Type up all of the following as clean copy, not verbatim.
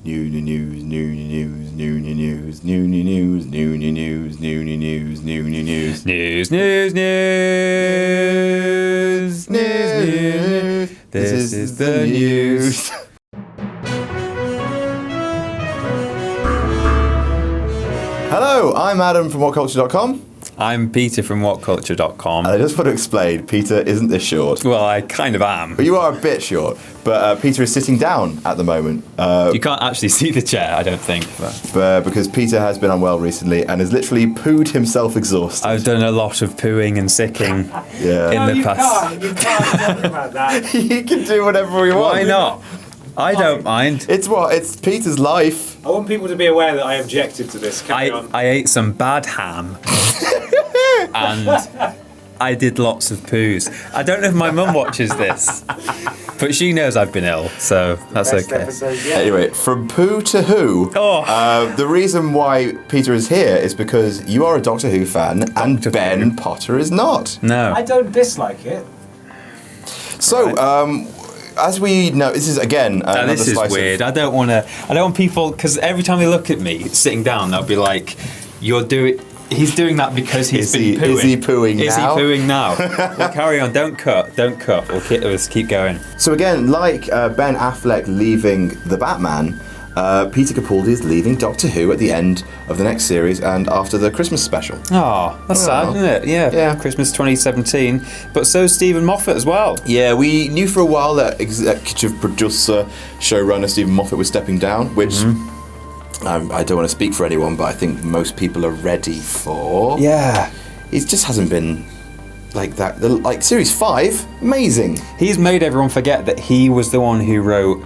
New news, new news, new news, new news, new news, new news, new news. News, news, news, news. This is the news. Hello, I'm Adam from Whatculture.com. I'm Peter from Whatculture.com. And I just want to explain, Peter isn't this short. Well, I kind of am. But you are a bit short. But Peter is sitting down at the moment. You can't actually see the chair, I don't think. Because Peter has been unwell recently and has literally pooed himself exhausted. I've done a lot of pooing and sicking in the past. You can't talk about that. He can do whatever he wants. Why not? I don't mind. It's Peter's life. I want people to be aware that I objected to this. Carry on. I ate some bad ham. And I did lots of poos. I don't know if my mum watches this, but she knows I've been ill, so that's Best okay. episode yet. Anyway, from poo to who, the reason why Peter is here is because you are a Doctor Who fan and Ben Potter is not. No. I don't dislike it. So, as we know, this is again another this is slice weird. of... I don't want people, because every time they look at me sitting down, they'll be like, he's doing that because he's been pooing. Is he pooing now? Is he pooing now? Well, carry on. Don't cut. Let's keep going. So again, like Ben Affleck leaving the Batman, Peter Capaldi is leaving Doctor Who at the end of the next series and after the Christmas special. Oh, that's sad, isn't it? Yeah. Christmas 2017. But so's Stephen Moffat as well. Yeah, we knew for a while that executive producer, showrunner Stephen Moffat was stepping down, which I don't want to speak for anyone, but I think most people are ready for. Yeah. It just hasn't been like that. Like Series 5, amazing. He's made everyone forget that he was the one who wrote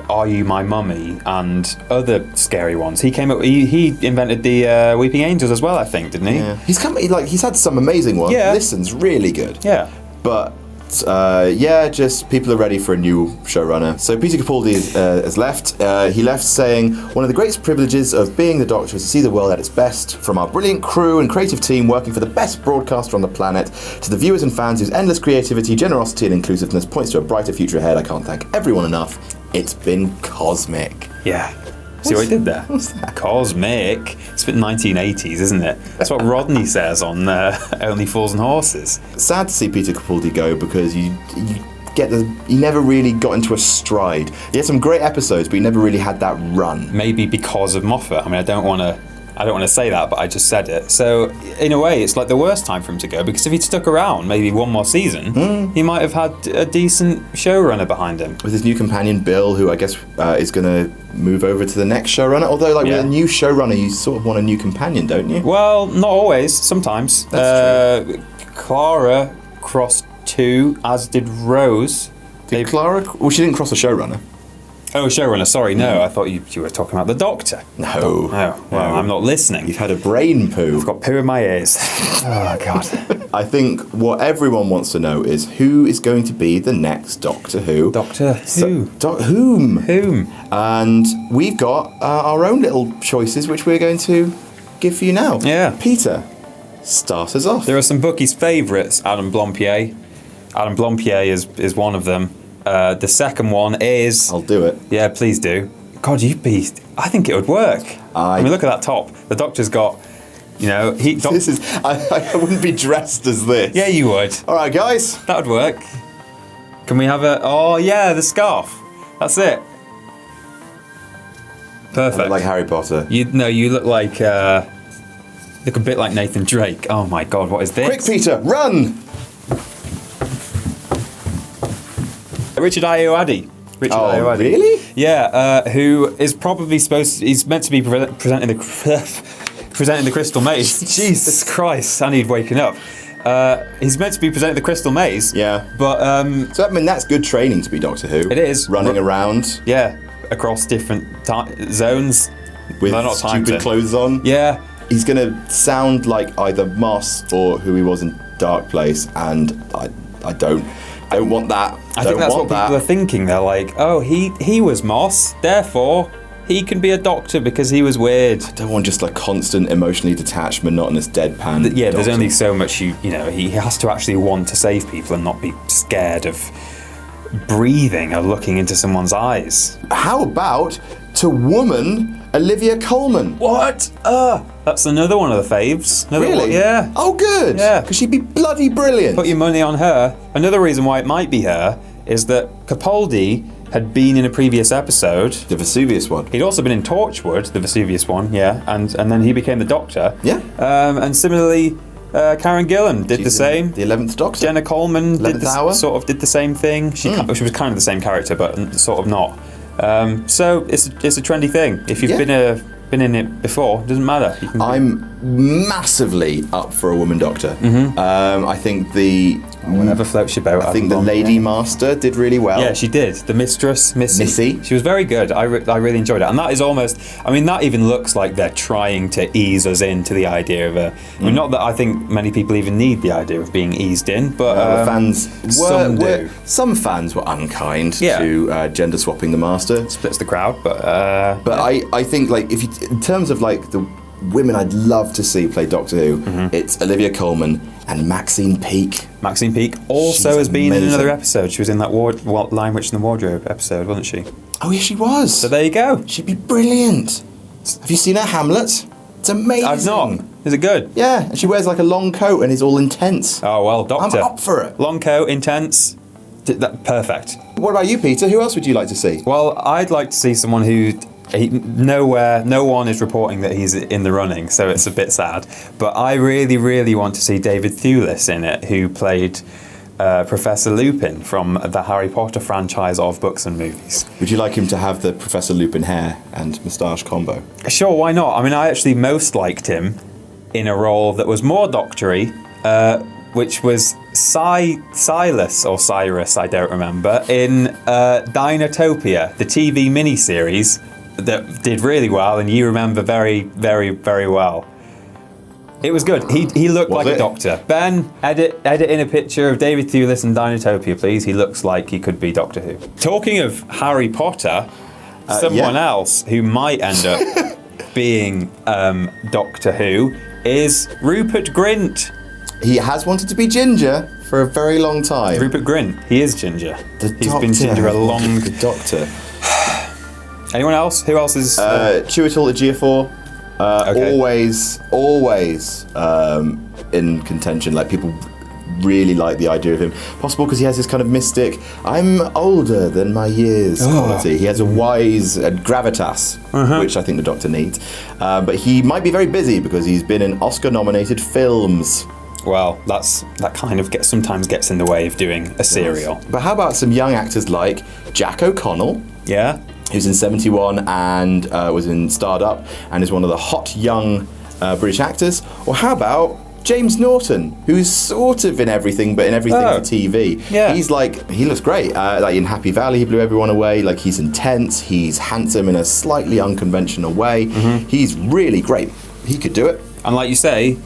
Are You My Mummy and other scary ones. He came up. He invented the Weeping Angels as well, I think, didn't he? Yeah. He's had some amazing ones. Yeah. Listen's really good. Yeah. But just people are ready for a new showrunner. So Peter Capaldi has left. He left saying, "One of the greatest privileges of being the Doctor is to see the world at its best. From our brilliant crew and creative team working for the best broadcaster on the planet, to the viewers and fans whose endless creativity, generosity and inclusiveness points to a brighter future ahead. I can't thank everyone enough. It's been cosmic." Yeah. See what he did there? What's that? Cosmic. It's been 1980s, isn't it? That's what Rodney says on Only Fools and Horses. Sad to see Peter Capaldi go because he never really got into a stride. He had some great episodes, but he never really had that run. Maybe because of Moffat. I mean, I don't want to say that, but I just said it. So, in a way, it's like the worst time for him to go, because if he'd stuck around maybe one more season, he might have had a decent showrunner behind him. With his new companion, Bill, who I guess is going to move over to the next showrunner. Although, with a new showrunner, you sort of want a new companion, don't you? Well, not always. Sometimes. That's true. Clara crossed two, as did Rose. Did Clara... Well, she didn't cross a showrunner. Oh, showrunner, sorry, no. I thought you were talking about the Doctor. No. Oh, well, I'm not listening. You've had a brain poo. I've got poo in my ears. Oh, God. I think what everyone wants to know is who is going to be the next Doctor Who. Doctor Who. Whom. And we've got our own little choices, which we're going to give for you now. Yeah. Peter, start us off. There are some bookies' favourites. Adam Blompier. Adam Blompier is one of them. The second one is... I'll do it. Yeah, please do. God, I think it would work. I mean, look at that top. The Doctor's got, I wouldn't be dressed as this. Yeah, you would. All right, guys. That would work. Can we have the scarf. That's it. Perfect. I look like Harry Potter. You look like, look a bit like Nathan Drake. Oh my God, what is this? Quick, Peter, run! Richard Ayoade. Really? Yeah, who is probably he's meant to be presenting the Crystal Maze. Jesus Christ, I need waking up. He's meant to be presenting the Crystal Maze. Yeah. But, so, I mean, that's good training to be Doctor Who. It is. Running around. Yeah, across different zones. With not stupid clothes on. Yeah. He's going to sound like either Moss or who he was in Dark Place, and I don't want that. I think that's what people are thinking. They're like, oh, he was Moss, therefore he can be a Doctor because he was weird. I don't want just like constant, emotionally detached, monotonous deadpan. Yeah, there's Doctor. only so much he has to actually want to save people and not be scared of breathing or looking into someone's eyes. How about to woman Olivia Colman. What? That's another one of the faves. Another Really? one, yeah. Oh, good. Yeah. Because she'd be bloody brilliant. Put your money on her. Another reason why it might be her is that Capaldi had been in a previous episode. The Vesuvius one. He'd also been in Torchwood, the Vesuvius one, yeah, and then he became the Doctor. Yeah. And similarly, Karen Gillan did the She's same. The 11th Doctor. Jenna Coleman did 11th Hour. did the same thing. She was kind of the same character, but sort of not. So it's a trendy thing. If you've been in it before, it doesn't matter. You can I'm massively up for a woman Doctor. I think whatever floats your boat. I think the Lady Master did really well. Yeah, she did. The Mistress, Missy. She was very good. I really enjoyed it. And that is almost, I mean, that even looks like they're trying to ease us into the idea of a, I mean, not that I think many people even need the idea of being eased in, but the fans some fans were unkind Yeah. to gender swapping the Master. Splits the crowd, but I think, like, if you, in terms of like the women I'd love to see play Doctor Who, it's Olivia Colman and Maxine Peake. Maxine Peake also She's has been in amazing. another episode. She was in that Lion Witch in the Wardrobe episode, wasn't she? Oh, yeah, she was. So there you go. She'd be brilliant. Have you seen her Hamlet? It's amazing. I've not. Is it good? Yeah, and she wears like a long coat and is all intense. Oh well, Doctor. I'm up for it. Long coat, intense. Perfect. What about you, Peter? Who else would you like to see? Well, I'd like to see someone no one is reporting that he's in the running, so it's a bit sad. But I really, really want to see David Thewlis in it, who played Professor Lupin from the Harry Potter franchise of books and movies. Would you like him to have the Professor Lupin hair and moustache combo? Sure, why not? I mean, I actually most liked him in a role that was more doctory, which was Silas or Cyrus, I don't remember, in Dinotopia, the TV miniseries that did really well, and you remember very, very, very well. It was good. He looked like a doctor. Ben, edit in a picture of David Thewlis and Dinotopia, please. He looks like he could be Doctor Who. Talking of Harry Potter, someone else who might end up being Doctor Who is Rupert Grint. He has wanted to be Ginger for a very long time. Rupert Grint. He is Ginger. He's been Ginger a long... The Doctor. Anyone else? Who else is... Chiwetel Ejiofor. Okay. Always in contention. Like, people really like the idea of him. Possible because he has this kind of mystic, I'm older than my years quality. He has a wise gravitas, which I think the Doctor needs. But he might be very busy because he's been in Oscar-nominated films. Well, that kind of sometimes gets in the way of doing a serial. But how about some young actors like Jack O'Connell? Yeah? Who's in 71 and was in Starred Up and is one of the hot young British actors. Or how about James Norton, who's sort of in everything, but in everything for TV. Yeah. He looks great. Like in Happy Valley, he blew everyone away. Like, he's intense, he's handsome in a slightly unconventional way. He's really great. He could do it. And like you say,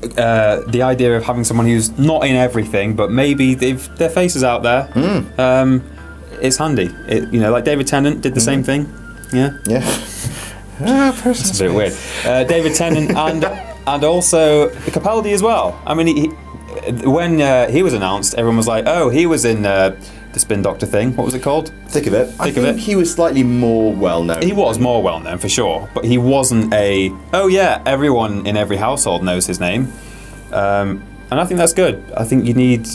the idea of having someone who's not in everything, but maybe their face is out there, it's handy. Like David Tennant did the same thing. Yeah. It's a bit weird. David Tennant and also Capaldi as well. I mean, when he was announced, everyone was like, "Oh, he was in the Spin Doctor thing. What was it called? Thick of It. I think he was slightly more well known. He was more well known for sure, but he wasn't everyone in every household knows his name, and I think that's good. I think you need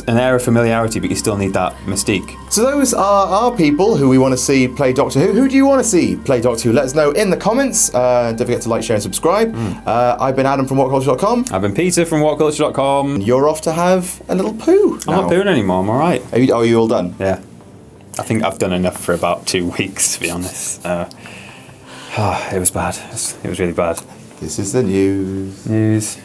an air of familiarity, but you still need that mystique. So those are our people who we want to see play Doctor Who. Who do you want to see play Doctor Who? Let us know in the comments. Don't forget to like, share and subscribe. I've been Adam from Whatculture.com. I've been Peter from Whatculture.com. You're off to have a little poo I'm not pooing anymore, I'm alright. Are you all done? Yeah. I think I've done enough for about 2 weeks, to be honest. It was bad. It was really bad. This is the news.